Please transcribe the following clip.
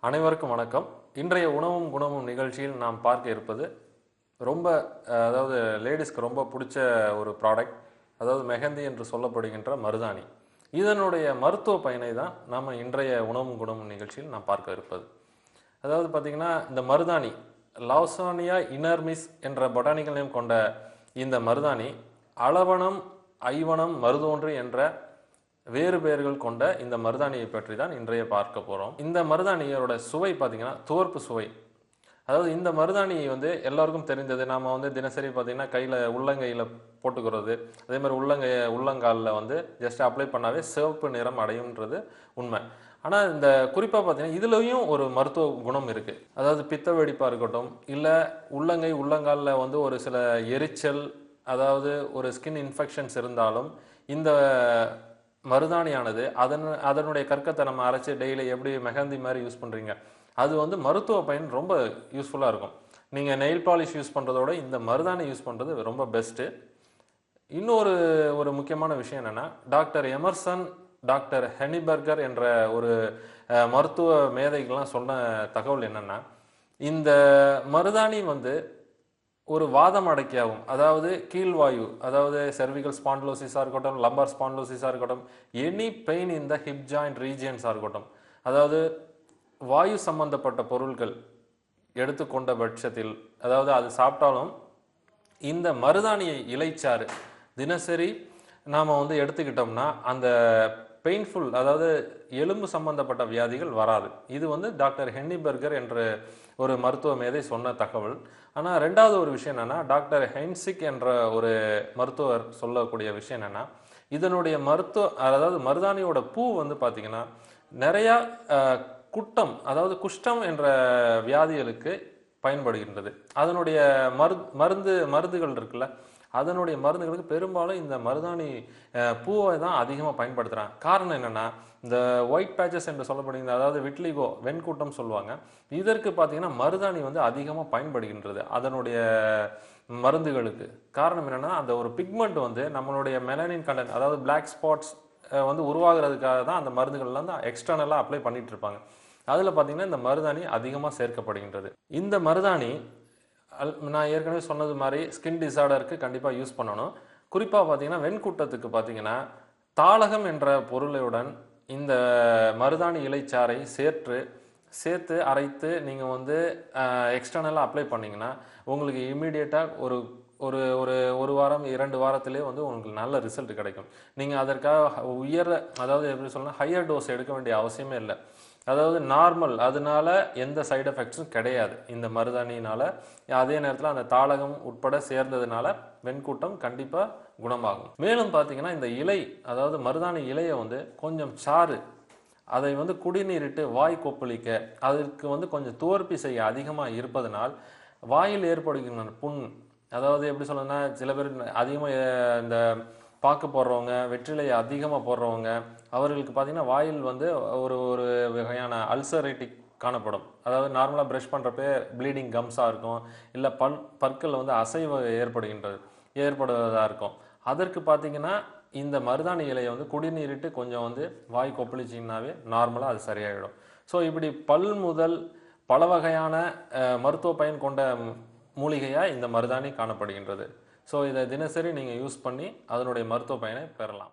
அனைவருக்கும் வணக்கம். இன்றைய உணவும் குணமும் நிகழ்ச்சியில் நாம் பார்க்க இருப்பது ரொம்ப அதாவது லேடிஸ்க்கு ரொம்ப பிடிச்ச ஒரு ப்ராடக்ட், அதாவது மெஹந்தி என்று சொல்லப்படுகின்ற மருதாணி. இதனுடைய மருத்துவ பயனை தான் நாம் இன்றைய உணவும் குணமும் நிகழ்ச்சியில் நாம் பார்க்க இருப்பது. அதாவது பார்த்திங்கன்னா, இந்த மருதாணி லாவ்சானியா இனர்மிஸ் என்ற பொட்டானிக்கல் நேம் கொண்ட இந்த மருதாணி அளவனம், ஐவனம், மருதோன்றி என்ற வேறு பெயர்கள் கொண்ட இந்த மருதாணியை பற்றி தான் இன்றைய பார்க்க போகிறோம். இந்த மருதாணியோட சுவை பார்த்தீங்கன்னா துவர்ப்பு சுவை. அதாவது இந்த மருதாணி எல்லாருக்கும் தெரிந்தது. நாம் தினசரி பார்த்தீங்கன்னா கையில் உள்ளங்கையில் போட்டுக்கிறது, அதே மாதிரி உள்ளங்காலில் ஜஸ்ட் அப்ளை பண்ணாவே சிவப்பு நிறம் அடையும்ன்றது உண்மை. ஆனால் இந்த குறிப்பாக பார்த்தீங்கன்னா இதுலேயும் ஒரு மருத்துவ குணம் இருக்குது. அதாவது பித்த வெடிப்பாக இருக்கட்டும், இல்லை உள்ளங்காலில் ஒரு சில எரிச்சல், அதாவது ஒரு ஸ்கின் இன்ஃபெக்ஷன்ஸ் இருந்தாலும் இந்த மருதாணியானது அதனுடைய கற்கத்தை நம்ம அரைச்சி டெய்லி எப்படி மெஹந்தி மாதிரி யூஸ் பண்ணுறீங்க, அது மருத்துவ பயன் ரொம்ப யூஸ்ஃபுல்லாக இருக்கும். நீங்கள் நெயில் பாலிஷ் யூஸ் பண்ணுறதோட இந்த மருதாணி யூஸ் பண்ணுறது ரொம்ப பெஸ்ட்டு. இன்னொரு முக்கியமான விஷயம் என்னென்னா, டாக்டர் எமர்சன், டாக்டர் ஹெனிபர்கர் என்ற ஒரு மருத்துவ மேதைகள்லாம் சொன்ன தகவல் என்னென்னா, இந்த மருதாணி ஒரு வாதம் அடக்கியாகும். அதாவது கீழ்வாயு, அதாவது செர்விகல் ஸ்பாண்டிலோசிஸாக இருக்கட்டும், லம்பார் ஸ்பாண்டிலோசிஸாக இருக்கட்டும், any pain in the hip joint ரீஜியன்ஸாக இருக்கட்டும், அதாவது வாயு சம்பந்தப்பட்ட பொருட்கள் எடுத்துக்கொண்ட பட்சத்தில், அதாவது அது சாப்பிட்டாலும் இந்த மருதாணியை இலைச்சாறு தினசரி நாம் எடுத்துக்கிட்டோம்னா அந்த பெயின்ஃபுல், அதாவது எலும்பு சம்பந்தப்பட்ட வியாதிகள் வராது. இது டாக்டர் ஹென்னிபர்கர் என்ற ஒரு மருத்துவ மேதை சொன்ன தகவல். ஆனால் ரெண்டாவது ஒரு விஷயம் என்னென்னா, டாக்டர் ஹென்சிக் என்ற ஒரு மருத்துவர் சொல்லக்கூடிய விஷயம் என்னென்னா, இதனுடைய அதாவது மருதாணியோட பூ பார்த்திங்கன்னா நிறையா குட்டம், அதாவது குஷ்டம் என்ற வியாதிகளுக்கு பயன்படுகின்றது. அதனுடைய மருந்துகள் இருக்குல்ல, அதனுடைய மருந்துகளுக்கு பெரும்பாலும் இந்த மருதாணி பூவை தான் அதிகமாக பயன்படுத்துகிறாங்க. காரணம் என்னென்னா, இந்த ஒயிட் பேச்சஸ் என்று சொல்லப்படுகின்ற, அதாவது விட்லிகோ, வெண்கூட்டம் சொல்லுவாங்க, இதற்கு பார்த்தீங்கன்னா மருதாணி அதிகமாக பயன்படுகின்றது அதனுடைய மருந்துகளுக்கு. காரணம் என்னென்னா, அந்த ஒரு பிக்மெண்ட் நம்மளுடைய மெலனின் கண்டென்ட், அதாவது பிளாக் ஸ்பாட்ஸ் உருவாகிறதுக்காக தான் அந்த மருந்துகள்லாம் தான் எக்ஸ்டர்னலாக அப்ளை பண்ணிட்டு இருப்பாங்க. அதில் பார்த்தீங்கன்னா இந்த மருதாணி அதிகமாக சேர்க்கப்படுகின்றது. இந்த மருதாணி நான் ஏற்கனவே சொன்னது மாதிரி ஸ்கின் டிசார்டருக்கு கண்டிப்பாக யூஸ் பண்ணணும். குறிப்பாக பார்த்தீங்கன்னா வெண்கூட்டத்துக்கு பார்த்தீங்கன்னா தாளகம் என்ற பொருளுடன் இந்த மருதாணி இலைச்சாறை சேர்த்து அரைத்து நீங்கள் எக்ஸ்டர்னலாக அப்ளை பண்ணிங்கன்னா உங்களுக்கு இமீடியட்டாக ஒரு வாரம் 2 வாரத்திலே உங்களுக்கு நல்ல ரிசல்ட் கிடைக்கும். நீங்கள் அதற்காக அதாவது எப்படி சொல்லணும், ஹையர் டோஸ் எடுக்க வேண்டிய அவசியமே இல்லை. அதாவது நார்மல், அதனால எந்த சைடு எஃபெக்ட்ஸும் கிடையாது இந்த மருதாணியினால். அதே நேரத்தில் அந்த தாளகம் உட்பட சேர்ந்ததுனால வெண்கூட்டம் கண்டிப்பாக குணமாகும். மேலும் பார்த்தீங்கன்னா இந்த இலை, அதாவது மருதாணி இலையை கொஞ்சம் சாறு, அதை குடிநீரிட்டு வாய் கொப்பளிக்க, அதற்கு கொஞ்சம் துவர்ப்பி செய்ய அதிகமாக இருப்பதனால் வாயில் ஏற்படுகின்ற புண், அதாவது எப்படி சொல்லணும்னா, சில பேர் அதிகமாக இந்த பாக்கு போடுறவங்க, வெற்றிலையை அதிகமாக போடுறவங்க, அவர்களுக்கு பார்த்தீங்கன்னா வாயில் ஒரு வகையான அல்சரேட்டிக் காணப்படும். அதாவது நார்மலாக ப்ரஷ் பண்ணுறப்பே ப்ளீடிங் கம்ஸாக இருக்கும், இல்லை பற்கள் அசைவு ஏற்படுவதாக இருக்கும். அதற்கு பார்த்தீங்கன்னா இந்த மருதாணி இலையை குடிநீரிட்டு கொஞ்சம் வாய் கொப்பளிச்சிங்கனாவே நார்மலாக அது சரியாயிடும். ஸோ இப்படி பல் முதல் பல வகையான மருத்துவ பயன் கொண்ட மூலிகையாக இந்த மருதாணி காணப்படுகின்றது. ஸோ இதை தினசரி நீங்கள் யூஸ் பண்ணி அதனுடைய மருத்துவ பயனை பெறலாம்.